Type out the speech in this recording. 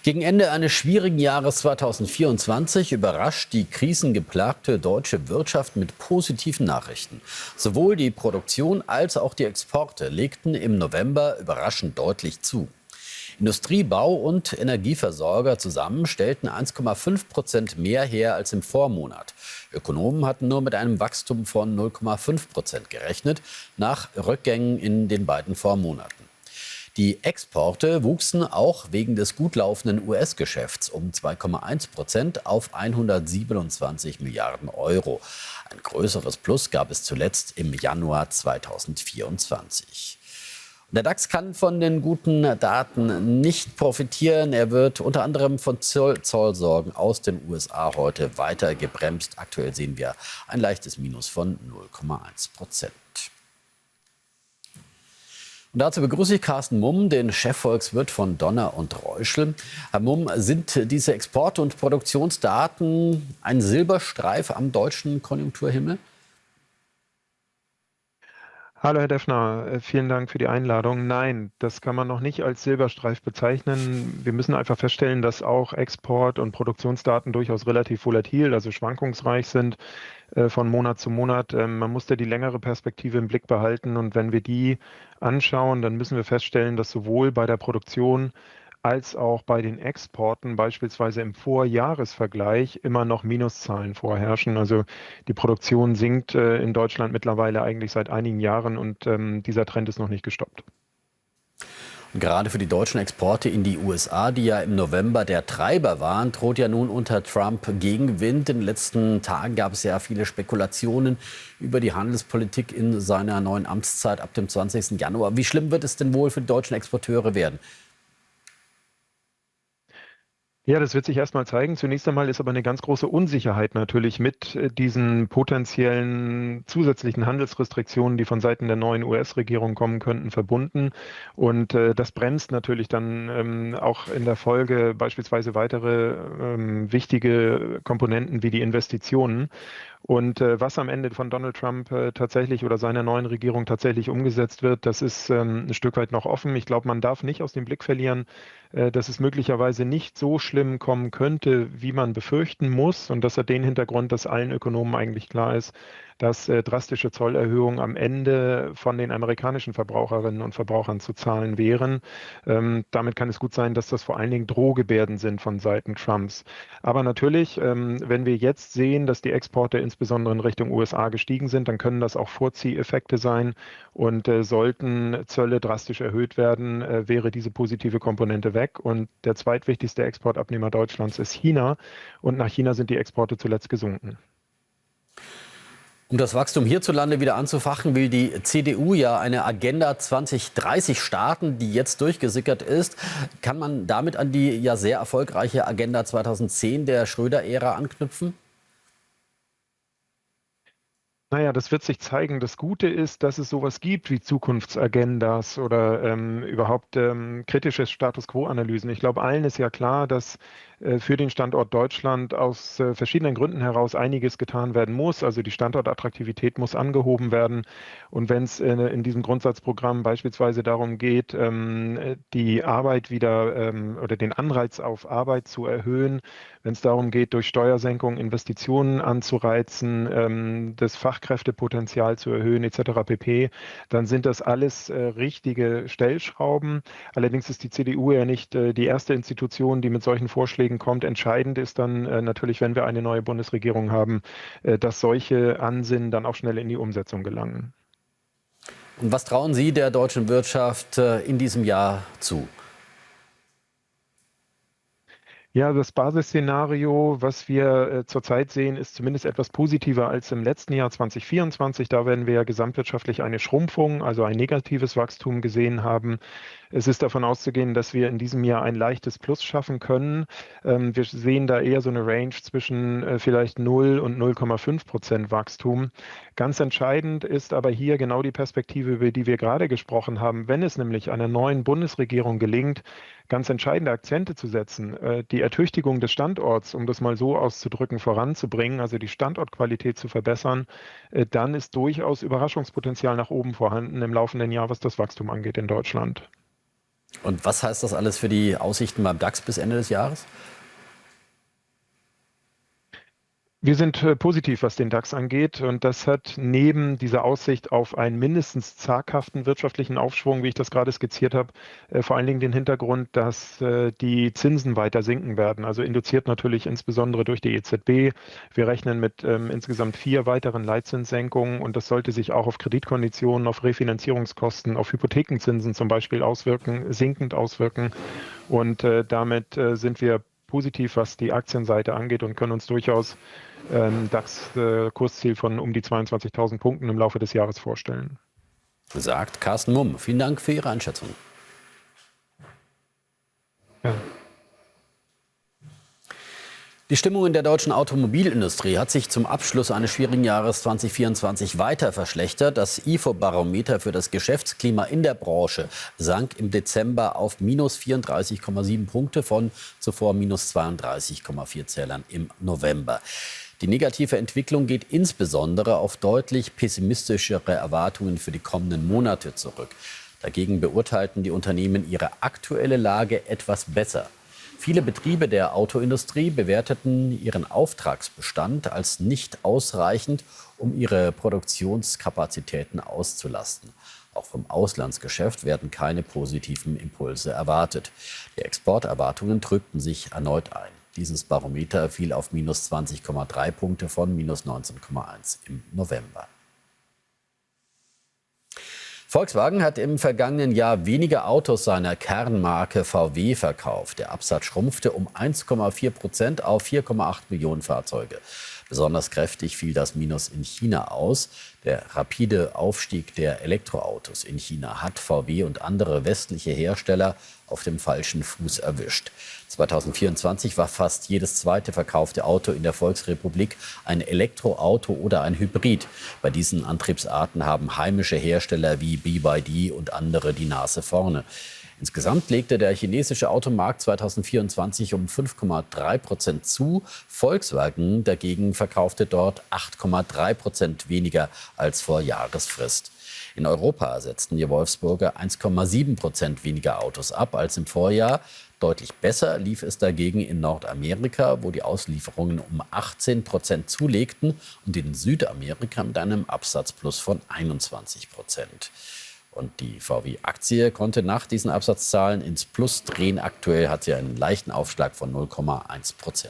Gegen Ende eines schwierigen Jahres 2024 überrascht die krisengeplagte deutsche Wirtschaft mit positiven Nachrichten. Sowohl die Produktion als auch die Exporte legten im November überraschend deutlich zu. Industrie, Bau und Energieversorger zusammen stellten 1,5% mehr her als im Vormonat. Ökonomen hatten nur mit einem Wachstum von 0,5% gerechnet, nach Rückgängen in den beiden Vormonaten. Die Exporte wuchsen auch wegen des gut laufenden US-Geschäfts um 2,1% auf 127 Milliarden Euro. Ein größeres Plus gab es zuletzt im Januar 2024. Der DAX kann von den guten Daten nicht profitieren. Er wird unter anderem von Zollsorgen aus den USA heute weiter gebremst. Aktuell sehen wir ein leichtes Minus von 0,1%. Und dazu begrüße ich Carsten Mumm, den Chefvolkswirt von Donner und Reuschel. Herr Mumm, sind diese Export- und Produktionsdaten ein Silberstreif am deutschen Konjunkturhimmel? Hallo Herr Deffner, vielen Dank für die Einladung. Nein, das kann man noch nicht als Silberstreif bezeichnen. Wir müssen einfach feststellen, dass auch Export- und Produktionsdaten durchaus relativ volatil, also schwankungsreich sind von Monat zu Monat. Man muss da die längere Perspektive im Blick behalten, und wenn wir die anschauen, dann müssen wir feststellen, dass sowohl bei der Produktion als auch bei den Exporten beispielsweise im Vorjahresvergleich immer noch Minuszahlen vorherrschen. Also die Produktion sinkt in Deutschland mittlerweile eigentlich seit einigen Jahren, und dieser Trend ist noch nicht gestoppt. Gerade für die deutschen Exporte in die USA, die ja im November der Treiber waren, droht ja nun unter Trump Gegenwind. In den letzten Tagen gab es ja viele Spekulationen über die Handelspolitik in seiner neuen Amtszeit ab dem 20. Januar. Wie schlimm wird es denn wohl für die deutschen Exporteure werden? Ja, das wird sich erstmal zeigen. Zunächst einmal ist aber eine ganz große Unsicherheit natürlich mit diesen potenziellen zusätzlichen Handelsrestriktionen, die von Seiten der neuen US-Regierung kommen könnten, verbunden. Und das bremst natürlich dann auch in der Folge beispielsweise weitere wichtige Komponenten wie die Investitionen. Und was am Ende von Donald Trump tatsächlich oder seiner neuen Regierung tatsächlich umgesetzt wird, das ist ein Stück weit noch offen. Ich glaube, man darf nicht aus dem Blick verlieren, dass es möglicherweise nicht so schlimm kommen könnte, wie man befürchten muss. Und das hat den Hintergrund, dass allen Ökonomen eigentlich klar ist, dass drastische Zollerhöhungen am Ende von den amerikanischen Verbraucherinnen und Verbrauchern zu zahlen wären. Damit kann es gut sein, dass das vor allen Dingen Drohgebärden sind von Seiten Trumps. Aber natürlich, wenn wir jetzt sehen, dass die Exporte insbesondere in Richtung USA gestiegen sind, dann können das auch Vorzieheffekte sein. Und sollten Zölle drastisch erhöht werden, wäre diese positive Komponente weg. Und der zweitwichtigste Exportabnehmer Deutschlands ist China. Und nach China sind die Exporte zuletzt gesunken. Um das Wachstum hierzulande wieder anzufachen, will die CDU ja eine Agenda 2030 starten, die jetzt durchgesickert ist. Kann man damit an die ja sehr erfolgreiche Agenda 2010 der Schröder-Ära anknüpfen? Naja, das wird sich zeigen. Das Gute ist, dass es sowas gibt wie Zukunftsagendas oder überhaupt kritische Status-Quo-Analysen. Ich glaube, allen ist ja klar, dass für den Standort Deutschland aus verschiedenen Gründen heraus einiges getan werden muss. Also die Standortattraktivität muss angehoben werden. Und wenn es in diesem Grundsatzprogramm beispielsweise darum geht, die Arbeit wieder oder den Anreiz auf Arbeit zu erhöhen, wenn es darum geht, durch Steuersenkung Investitionen anzureizen, das Fachkräftepotenzial zu erhöhen etc. pp., dann sind das alles richtige Stellschrauben. Allerdings ist die CDU ja nicht die erste Institution, die mit solchen Vorschlägen kommt. Entscheidend ist dann natürlich, wenn wir eine neue Bundesregierung haben, dass solche Ansinnen dann auch schnell in die Umsetzung gelangen. Und was trauen Sie der deutschen Wirtschaft in diesem Jahr zu? Ja, das Basisszenario, was wir zurzeit sehen, ist zumindest etwas positiver als im letzten Jahr 2024. Da werden wir ja gesamtwirtschaftlich eine Schrumpfung, also ein negatives Wachstum gesehen haben. Es ist davon auszugehen, dass wir in diesem Jahr ein leichtes Plus schaffen können. Wir sehen da eher so eine Range zwischen vielleicht 0 und 0,5% Wachstum. Ganz entscheidend ist aber hier genau die Perspektive, über die wir gerade gesprochen haben. Wenn es nämlich einer neuen Bundesregierung gelingt, ganz entscheidende Akzente zu setzen, die Ertüchtigung des Standorts, um das mal so auszudrücken, voranzubringen, also die Standortqualität zu verbessern, dann ist durchaus Überraschungspotenzial nach oben vorhanden im laufenden Jahr, was das Wachstum angeht in Deutschland. Und was heißt das alles für die Aussichten beim DAX bis Ende des Jahres? Wir sind positiv, was den DAX angeht. Und das hat neben dieser Aussicht auf einen mindestens zaghaften wirtschaftlichen Aufschwung, wie ich das gerade skizziert habe, vor allen Dingen den Hintergrund, dass die Zinsen weiter sinken werden. Also induziert natürlich insbesondere durch die EZB. Wir rechnen mit insgesamt 4 weiteren Leitzinssenkungen. Und das sollte sich auch auf Kreditkonditionen, auf Refinanzierungskosten, auf Hypothekenzinsen zum Beispiel sinkend auswirken. Und damit sind wir positiv, was die Aktienseite angeht und können uns durchaus DAX-Kursziel von um die 22.000 Punkten im Laufe des Jahres vorstellen. Sagt Carsten Mumm. Vielen Dank für Ihre Einschätzung. Ja. Die Stimmung in der deutschen Automobilindustrie hat sich zum Abschluss eines schwierigen Jahres 2024 weiter verschlechtert. Das IFO-Barometer für das Geschäftsklima in der Branche sank im Dezember auf minus 34,7 Punkte von zuvor minus 32,4 Zählern im November. Die negative Entwicklung geht insbesondere auf deutlich pessimistischere Erwartungen für die kommenden Monate zurück. Dagegen beurteilten die Unternehmen ihre aktuelle Lage etwas besser. Viele Betriebe der Autoindustrie bewerteten ihren Auftragsbestand als nicht ausreichend, um ihre Produktionskapazitäten auszulasten. Auch vom Auslandsgeschäft werden keine positiven Impulse erwartet. Die Exporterwartungen trübten sich erneut ein. Dieses Barometer fiel auf minus 20,3 Punkte von minus 19,1 im November. Volkswagen hat im vergangenen Jahr weniger Autos seiner Kernmarke VW verkauft. Der Absatz schrumpfte um 1,4% auf 4,8 Millionen Fahrzeuge. Besonders kräftig fiel das Minus in China aus. Der rapide Aufstieg der Elektroautos in China hat VW und andere westliche Hersteller auf dem falschen Fuß erwischt. 2024 war fast jedes zweite verkaufte Auto in der Volksrepublik ein Elektroauto oder ein Hybrid. Bei diesen Antriebsarten haben heimische Hersteller wie BYD und andere die Nase vorne. Insgesamt legte der chinesische Automarkt 2024 um 5,3% zu. Volkswagen dagegen verkaufte dort 8,3% weniger als vor Jahresfrist. In Europa setzten die Wolfsburger 1,7% weniger Autos ab als im Vorjahr. Deutlich besser lief es dagegen in Nordamerika, wo die Auslieferungen um 18% zulegten, und in Südamerika mit einem Absatzplus von 21%. Und die VW-Aktie konnte nach diesen Absatzzahlen ins Plus drehen. Aktuell hat sie einen leichten Aufschlag von 0,1%.